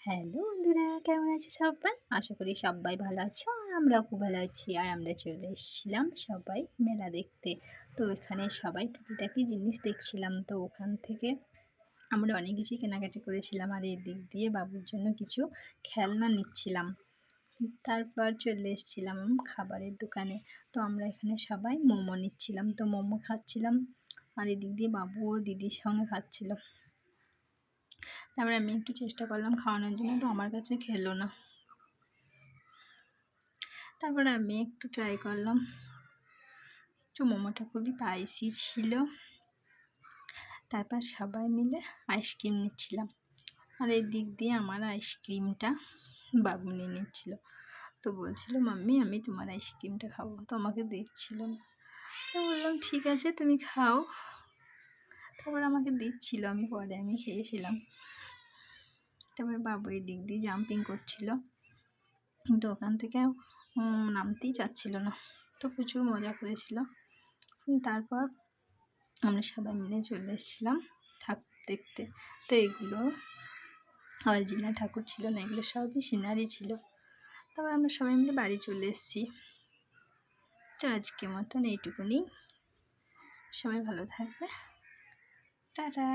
Hello বন্ধুরা, কেমন আছো সবাই? আশা করি সবাই ভালো আছো আর আমরাও খুব ভালো আছি। আর আমরা চলে এসেছিলাম সবাই মেলা দেখতে। তো এখানে সবাই টুকিটাকি জিনিস দেখছিলাম। তো ওখান থেকে আমরা অনেক কিছুই কেনাকাটি করেছিলাম আর এদিক দিয়ে বাবুর জন্য কিছু খেলনা নিচ্ছিলাম। তারপর চলে এসেছিলাম খাবারের দোকানে। তো আমরা এখানে সবাই মোমো নিচ্ছিলাম, তো মোমো খাচ্ছিলাম আর এদিক দিয়ে বাবু ওর দিদির সঙ্গে খাচ্ছিল। তারপরে আমি একটু চেষ্টা করলাম খাওয়ানোর জন্য, তো আমার কাছে খেলো না। তারপরে আমি একটু ট্রাই করলাম, তো মোমোটা খুবই স্পাইসি ছিল। তারপর সবাই মিলে আইসক্রিম নিচ্ছিলাম আর এই দিক দিয়ে আমার আইসক্রিমটা বাবু নিয়ে নিচ্ছিল। তো বলছিল, মাম্মি আমি তোমার আইসক্রিমটা খাবো, তো আমাকে দিচ্ছিল না। তো বললাম ঠিক আছে তুমি খাও। তারপর আমাকে দিচ্ছিল, আমি খেয়েছিলাম। তারপরে বাবু এই দিক দিয়ে জাম্পিং করছিল, কিন্তু ওখান থেকে নামতেই চাচ্ছিল না। তো প্রচুর মজা করেছিল। তারপর আমরা সবাই মিলে চলে এসেছিলাম ঠাকুর দেখতে। তো এগুলো অরিজিনাল ঠাকুর ছিল না, এগুলো সবই সিনারি ছিল। তারপর আমরা সবাই মিলে বাড়ি চলে এসেছি। তো আজকের মতন এইটুকুনি। সবাই ভালো থাকবে, টাটা।